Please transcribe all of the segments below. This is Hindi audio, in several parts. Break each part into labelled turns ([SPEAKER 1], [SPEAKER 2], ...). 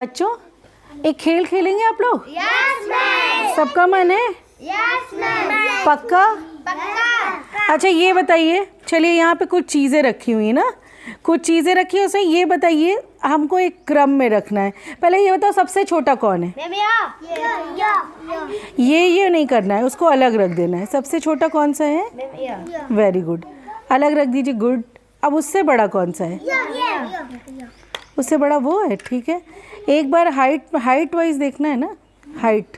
[SPEAKER 1] बच्चों एक खेल खेलेंगे आप लोग?
[SPEAKER 2] Yes ma'am.
[SPEAKER 1] सबका मन है?
[SPEAKER 2] Yes ma'am.
[SPEAKER 1] पक्का?
[SPEAKER 2] पक्का।
[SPEAKER 1] अच्छा ये बताइए, चलिए यहाँ पे कुछ चीज़ें रखी हुई है ना, कुछ चीज़ें रखी है, उसमें ये बताइए हमको एक क्रम में रखना है। पहले ये बताओ सबसे छोटा कौन है? ये नहीं करना है, उसको अलग रख देना है। सबसे छोटा कौन सा है? वेरी गुड, अलग रख दीजिए। गुड। अब उससे बड़ा कौन सा है? उससे बड़ा वो है, ठीक है। एक बार हाइट वाइज देखना है ना, हाइट,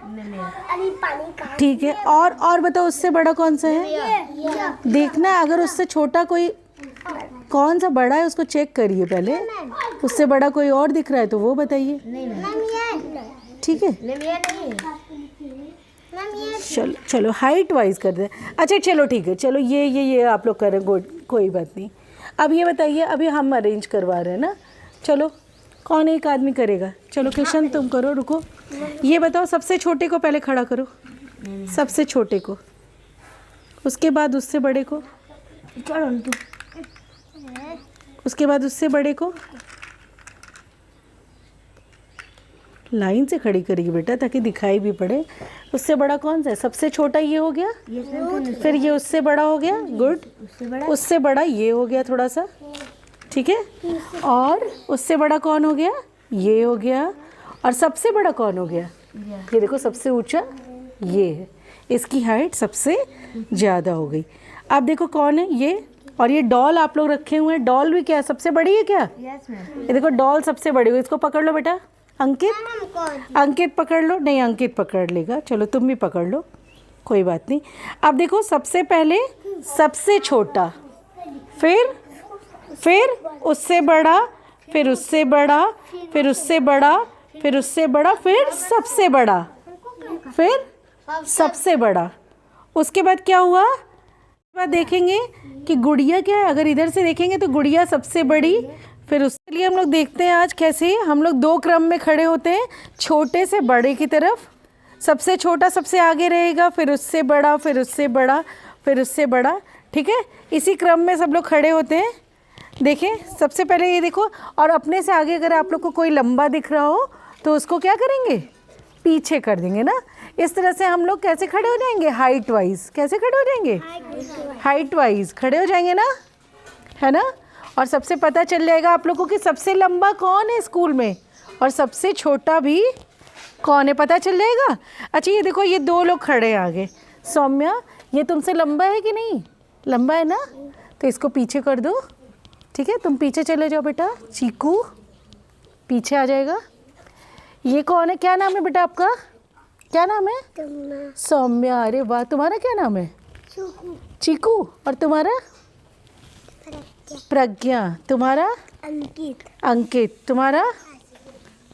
[SPEAKER 1] ठीक है। और बताओ उससे बड़ा कौन सा है? देखना है, अगर उससे छोटा कोई कौन सा बड़ा है उसको चेक करिए पहले। उससे बड़ा कोई और दिख रहा है तो वो बताइए, ठीक है। चलो हाइट वाइज कर दे। अच्छा चलो ठीक है, चलो ये आप लोग करें, गुड, कोई बात नहीं। अब ये बताइए, अभी हम अरेंज करवा रहे हैं ना, चलो कौन एक आदमी करेगा? चलो किशन तुम करो, रुको। ये बताओ सबसे छोटे को पहले खड़ा करो, सबसे छोटे को, उसके बाद उससे बड़े को, उसके बाद उससे बड़े को। लाइन से खड़ी करेगी बेटा ताकि दिखाई भी पड़े। उससे बड़ा कौन सा है? सबसे छोटा ये हो गया, फिर ये उससे बड़ा हो गया, गुड। उससे बड़ा ये हो गया थोड़ा सा, ठीक है। और उससे बड़ा कौन हो गया? ये हो गया। और सबसे बड़ा कौन हो गया? ये देखो सबसे ऊंचा ये है, इसकी हाइट सबसे ज़्यादा हो गई। अब देखो कौन है ये। और ये डॉल आप लोग रखे हुए हैं, डॉल भी क्या है, सबसे बड़ी है क्या? ये देखो डॉल सबसे बड़ी हुई, इसको पकड़ लो बेटा। अंकित पकड़ लो। नहीं, अंकित पकड़ लेगा, चलो तुम भी पकड़ लो, कोई बात नहीं। अब देखो सबसे पहले सबसे छोटा, फिर उससे बड़ा, फिर उससे बड़ा, फिर उससे बड़ा, फिर उससे बड़ा, फिर सबसे बड़ा, फिर सबसे बड़ा। उसके बाद क्या हुआ? उसके बाद देखेंगे कि गुड़िया क्या है। अगर इधर से देखेंगे तो गुड़िया सबसे बड़ी। फिर उसके लिए हम लोग देखते हैं आज कैसे हम लोग दो क्रम में खड़े होते हैं, छोटे से बड़े की तरफ। सबसे छोटा सबसे आगे रहेगा, फिर उससे बड़ा, फिर उससे बड़ा, फिर उससे बड़ा, ठीक है। इसी क्रम में सब लोग खड़े होते हैं। देखें सबसे पहले ये देखो, और अपने से आगे अगर आप लोग को कोई लंबा दिख रहा हो तो उसको क्या करेंगे? पीछे कर देंगे ना। इस तरह से हम लोग कैसे खड़े हो जाएंगे? Height wise. कैसे खड़े हो जाएंगे? हाइट वाइज खड़े हो जाएंगे ना, है ना। और सबसे पता चल जाएगा आप लोगों को कि सबसे लंबा कौन है स्कूल में और सबसे छोटा भी कौन है, पता चल जाएगा। अच्छा ये देखो, ये दो लोग खड़े हैं आगे। सौम्या, ये तुमसे लंबा है कि नहीं? लंबा है ना, तो इसको पीछे कर दो, ठीक है। तुम पीछे चले जाओ बेटा। चीकू पीछे आ जाएगा। ये कौन है? क्या नाम है बेटा आपका? क्या नाम है? सौम्या। अरे वाह, तुम्हारा क्या नाम है? चीकू। और तुम्हारा? प्रज्ञा। तुम्हारा? अंकित। तुम्हारा?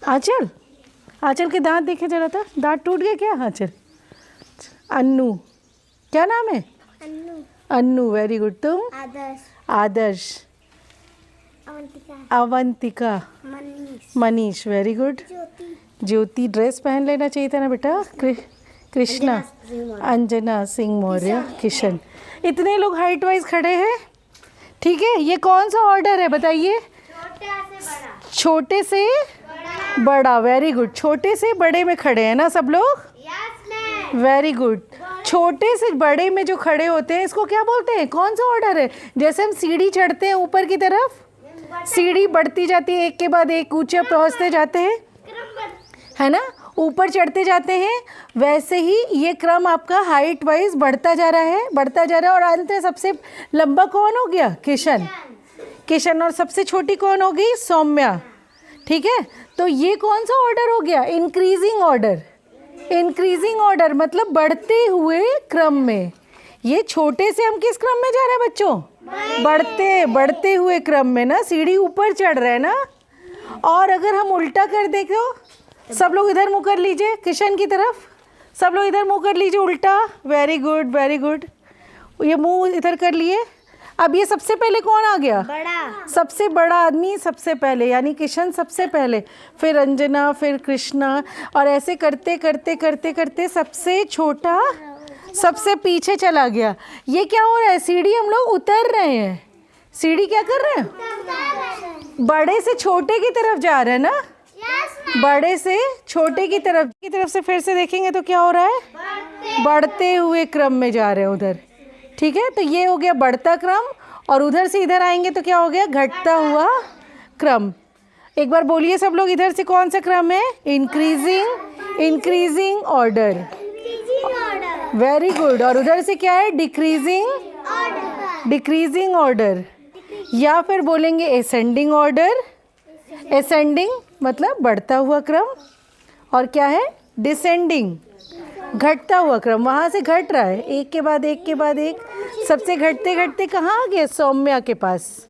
[SPEAKER 1] आंचल। आंचल के दांत देखे जरा था, दांत टूट गए क्या आंचल? अन्नू। क्या नाम है? अन्नू। Very good. तुम? Adarsh. Avantika. Manish. Very good. Jyoti. Dress पहन लेना चाहिए था ना बेटा। कृष्णा। अंजना सिंह मौर्य। किशन। इतने लोग हाइट वाइज खड़े हैं, ठीक है। ये कौन सा ऑर्डर है बताइए? छोटे से बड़ा। Very good. छोटे से बड़े में खड़े हैं ना सब लोग? Very good. छोटे से बड़े में जो खड़े होते हैं इसको क्या बोलते हैं? कौन सा ऑर्डर है? जैसे हम सीढ़ी चढ़ते हैं ऊपर की तरफ, सीढ़ी बढ़ती जाती है, एक के बाद एक ऊंचे पहुंचते जाते हैं, है ना, ऊपर चढ़ते जाते हैं। वैसे ही ये क्रम आपका हाइट वाइज बढ़ता जा रहा है, बढ़ता जा रहा है। और अंत में सबसे लंबा कौन हो गया? किशन। और सबसे छोटी कौन हो गई? सौम्या, ठीक है। तो ये कौन सा ऑर्डर हो गया? Increasing order. इंक्रीजिंग ऑर्डर मतलब बढ़ते हुए क्रम में। ये छोटे से हम किस क्रम में जा रहे हैं बच्चों? बढ़ते हुए क्रम में ना, सीढ़ी ऊपर चढ़ रहे हैं ना। और अगर हम उल्टा कर देखो, सब लोग इधर मुँह कर लीजिए, किशन की तरफ। सब लोग इधर मुँह कर लीजिए उल्टा। Very good, very good. ये मुँह इधर कर लिए। अब ये सबसे पहले कौन आ गया?
[SPEAKER 2] बड़ा। सबसे
[SPEAKER 1] बड़ा आदमी सबसे पहले, यानी किशन सबसे पहले, फिर अंजना, फिर कृष्णा। और ऐसे करते करते करते करते सबसे छोटा सबसे पीछे चला गया। ये क्या हो रहा है? सीढ़ी हम लोग उतर रहे हैं। सीढ़ी क्या कर रहे हैं? बड़े से छोटे की तरफ जा रहे हैं ना। बड़े से छोटे की तरफ से फिर से देखेंगे तो क्या हो रहा है, बढ़ते हुए क्रम में जा रहे हैं उधर। ठीक है, तो ये हो गया बढ़ता क्रम, और उधर से इधर आएंगे तो क्या हो गया, घटता हुआ क्रम। एक बार बोलिए सब लोग, इधर से कौन सा क्रम है, इंक्रीजिंग ऑर्डर। Very good. और उधर से क्या है, डिक्रीजिंग ऑर्डर, या फिर बोलेंगे एसेंडिंग ऑर्डर। एसेंडिंग मतलब बढ़ता हुआ क्रम, और क्या है, डिसेंडिंग घटता हुआ क्रम। वहाँ से घट रहा है, एक के बाद एक के बाद एक, सबसे घटते घटते कहाँ आ गए, सौम्या के पास।